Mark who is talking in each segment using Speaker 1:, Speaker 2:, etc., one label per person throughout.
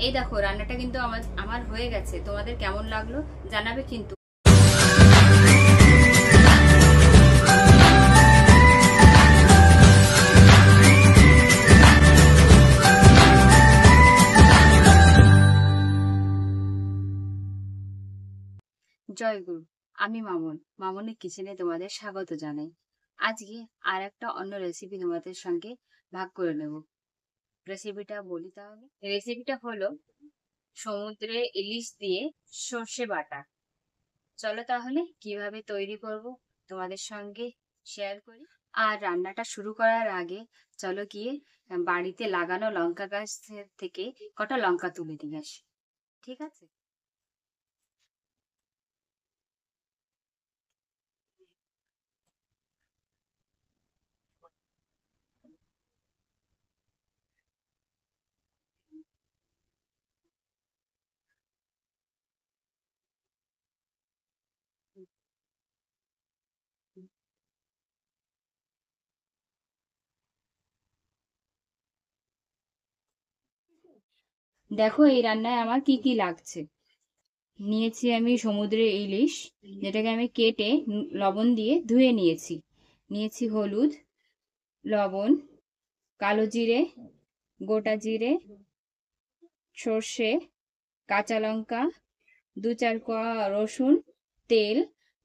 Speaker 1: এই দেখো রান্নাটা কিন্তু আমার হয়ে গেছে। তোমাদের কেমন লাগলো জানাবে কিন্তু। জয় গুরু। আমি মামনের কিচেনে তোমাদের স্বাগত জানাই। আজকে আর একটা অন্য রেসিপি তোমাদের সঙ্গে ভাগ করে নেব। রেসিপিটা বলি তাহলে। রেসিপিটা হলো সমুদ্রে ইলিশ দিয়ে সর্ষে বাটা। চলো তাহলে কিভাবে তৈরি করব তোমাদের সঙ্গে শেয়ার করি। আর রান্নাটা শুরু করার আগে চলো গিয়ে বাড়িতে লাগানো লঙ্কা গাছ থেকে কটা লঙ্কা তুলে নিয়ে আসি। ঠিক আছে। দেখো এই রান্নায় আমার কি কি লাগছে। নিয়েছি আমি সমুদ্রের ইলিশ, যেটাকে আমি কেটে লবণ দিয়ে ধুয়ে নিয়েছি। নিয়েছি হলুদ, লবণ, কালো জিরে, গোটা জিরে, সর্ষে, কাঁচা লঙ্কা, 2-4 কোয়া রসুন, তেল,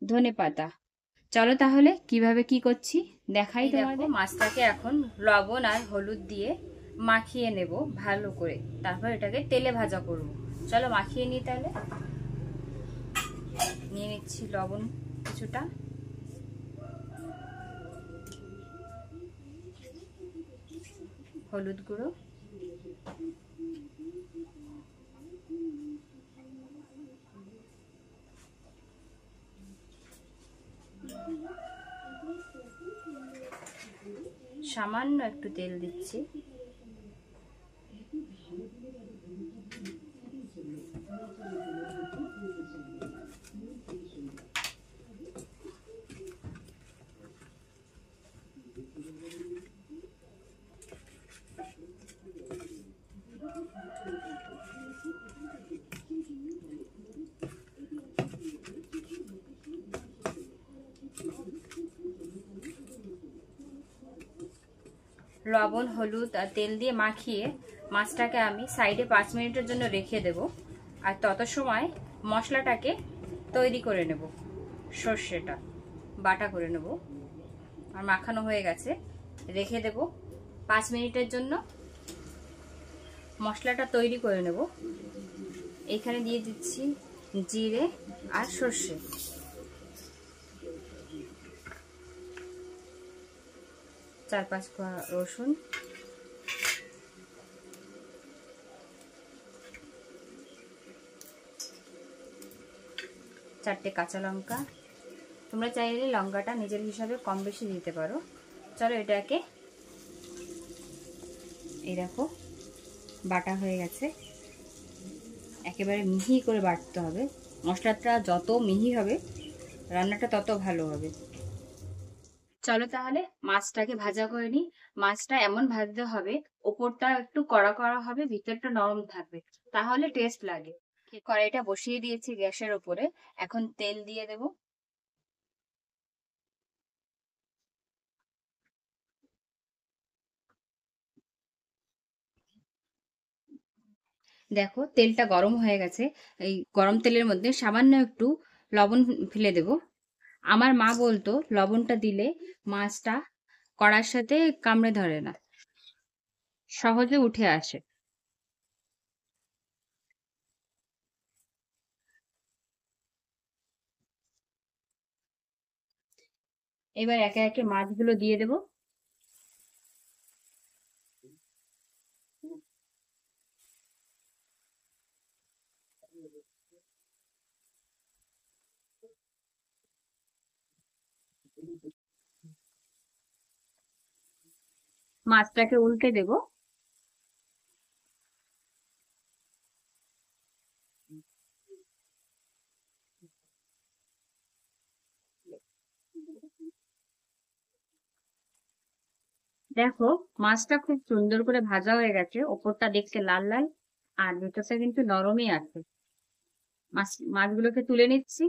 Speaker 1: ধনেপাতা। চলো তাহলে কিভাবে কি করছি দেখাই তোমাদের। মাছটাকে এখন লবণ আর হলুদ দিয়ে মাখিয়ে নেব ভালো করে, তারপর এটাকে তেলে ভাজা করব। চলো মাখিয়ে নিই তাহলে। নিয়ে নিচ্ছি লবণ কিছুটা, হলুদ গুঁড়ো, সামান্য একটু তেল দিচ্ছি, লবণ হলুদ আর তেল দিয়ে মাখিয়ে মাছটাকে আমি সাইডে 5 মিনিটের জন্য রেখে দেব। আর তত সময় মশলাটাকে তৈরি করে নেব। সর্ষেটা বাটা করে নেব। আর মাখানো হয়ে গেছে, রেখে দেব 5 মিনিটের জন্য। মশলাটা তৈরি করে নেব। এখানে দিয়ে দিচ্ছি জিরে আর সর্ষে, 4-5 কোয়া রসুন, চারটে কাঁচা লঙ্কা। তোমরা চাইলে লঙ্কাটা নিজের হিসাবে কম বেশি দিতে পারো। চলো এটাকে, এই দেখো বাটা হয়ে গেছে। একেবারে মিহি করে বাটতে হবে। মশলাটা যত মিহি হবে রান্নাটা তত ভালো হবে। চলো তাহলে মাছটাকে ভাজা করে নিই। মাছটা এমন ভাজতে হবে ওপরটা একটু কড়া কড়া হবে, ভিতরটা নরম থাকবে, তাহলে টেস্ট লাগে। কড়াইটা বসিয়ে দিয়েছি গ্যাসের উপরে, এখন তেল দিয়ে দেব। দেখো তেলটা গরম হয়ে গেছে। এই গরম তেলের মধ্যে সামান্য একটু লবণ ফেলে দেব। আমার মা বলতো লবণটা দিলে মাছটা কড়ার সাথে কামড়ে ধরে না, সহজে উঠে আসে। এবার একে একে মাছগুলো দিয়ে দেব। মাছটাকে উল্টে দেব। দেখো মাছটা খুব সুন্দর করে ভাজা হয়ে গেছে, ওপরটা দেখতে লাল লাল। আর ভেতরটা কিন্তু নরমই আছে। মাছগুলোকে তুলে নিচ্ছি।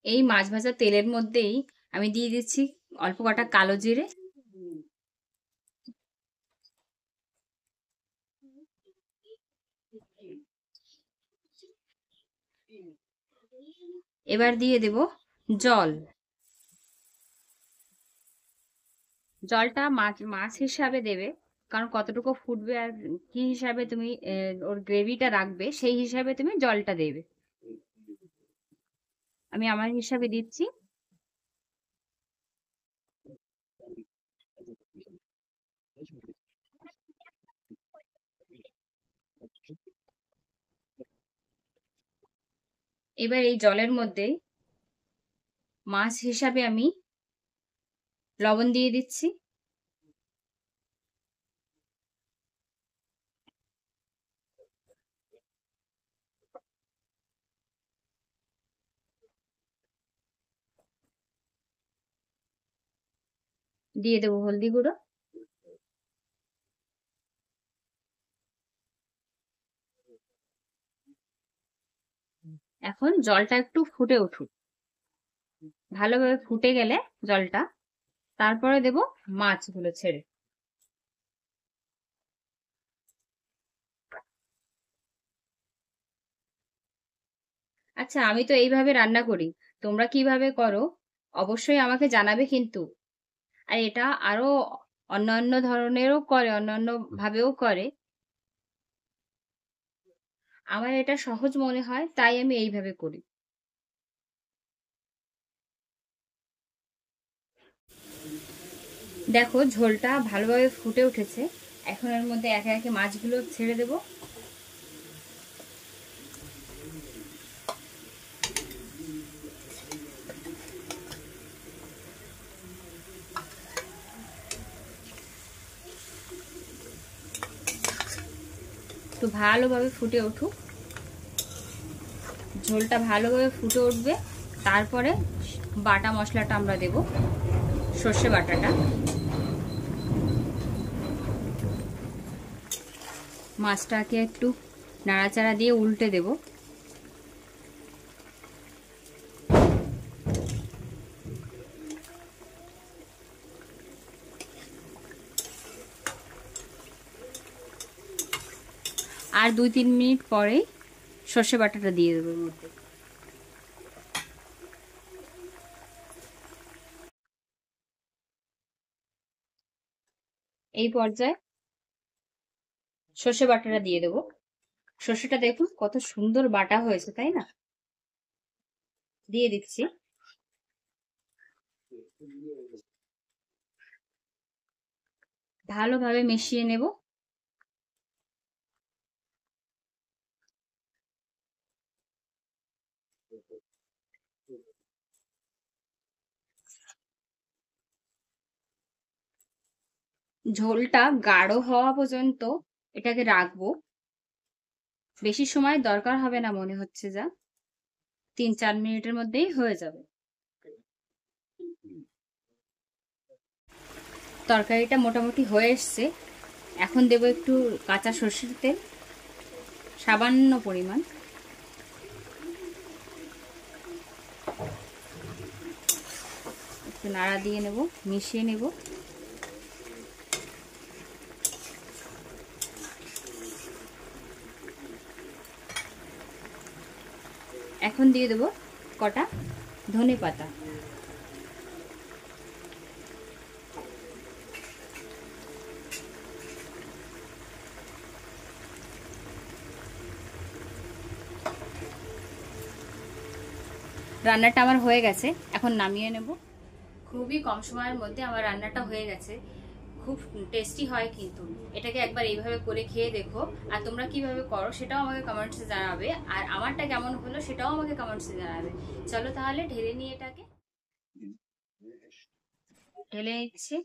Speaker 1: এই মাছ ভাজা তেলের মধ্যেই আমি দিয়ে দিচ্ছি অল্প কটা কালো জিরে, এবার দিয়ে দেব জল। জলটা মাছ মাছ হিসাবে দেবে, কারণ কতটুকু ফুটবে আর কি হিসাবে তুমি ওর গ্রেভিটা রাখবে সেই হিসাবে তুমি জলটা দেবে। আমি আমার হিসাবে দিচ্ছি। এবার এই জলের মধ্যে মাছ হিসাবে আমি লবণ দিয়ে দিচ্ছি। দিয়ে দেবো হলদি গুঁড়ো। এখন জলটা একটু ফুটে উঠুক, ভালোভাবে ফুটে গেলে জলটা, তারপরে দেব মাছগুলো ছেড়ে। আচ্ছা, আমি তো এইভাবে রান্না করি, তোমরা কিভাবে করো অবশ্যই আমাকে জানাবে কিন্তু। আর এটা আরো অন্যান্য ধরনেরও করে, অন্যান্য ভাবেও করে। আমার এটা সহজ মনে হয় তাই আমি এইভাবে করি। দেখো ঝোলটা ভালোভাবে ফুটে উঠেছে। এখন এর মধ্যে একে একে মাছগুলো ছেড়ে দেব। একটু ভালোভাবে ফুটে উঠুক, ঝোলটা ভালোভাবে ফুটে উঠবে। তারপরে বাটা মশলাটা আমরা দেব, সর্ষে বাটাটা। মাছটাকে একটু নাড়াচাড়া দিয়ে উল্টে দেব। আর 2-3 মিনিট পরেই সর্ষে বাটাটা দিয়ে দেবো এর মধ্যে। এই পর্যায়ে সর্ষে বাটাটা দিয়ে দেবো। সর্ষেটা দেখুন কত সুন্দর বাটা হয়েছে, তাই না? দিয়ে দিচ্ছি। ভালোভাবে মিশিয়ে নেব। ঝোলটা গাঢ় হওয়া পর্যন্ত এটাকে রাখবো। বেশি সময় দরকার হবে না মনে হচ্ছে, যা 3-4 মিনিটের মধ্যেই হয়ে যাবে। তরকারিটা মোটামুটি হয়ে এসছে। এখন দেবো একটু কাঁচা সর্ষের তেল, সামান্য পরিমাণ। একটু নাড়া দিয়ে নেব, মিশিয়ে নেব। এখন দিয়ে দেবো কটা ধনেপাতা। রান্নাটা আমার হয়ে গেছে, এখন নামিয়ে নেব। খুবই কম সময়ের মধ্যে আমার রান্নাটা হয়ে গেছে। খুব টেস্টি হয় কিন্তু, এটাকে একবার এইভাবে করে খেয়ে দেখো। আর তোমরা কিভাবে করো সেটাও আমাকে কমেন্টসে জানাবে, আর আমারটা কেমন হলো সেটাও আমাকে কমেন্টসে জানাবে। চলো তাহলে ঢেলে নিয়ে এটাকে ঢেলে নিচ্ছি।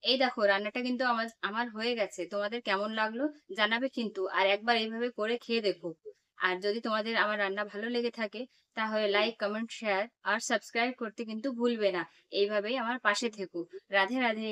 Speaker 1: এই দেখো রান্নাটা কিন্তু আমার আমার হয়ে গেছে। তোমাদের কেমন লাগলো জানাবে কিন্তু। আর একবার এইভাবে করে খেয়ে দেখো। আর যদি তোমাদের আমার রান্না ভালো লেগে থাকে তাহলে লাইক, কমেন্ট, শেয়ার আর সাবস্ক্রাইব করতে কিন্তু ভুলবে না। এইভাবেই আমার পাশে থেকো। রাধে রাধে।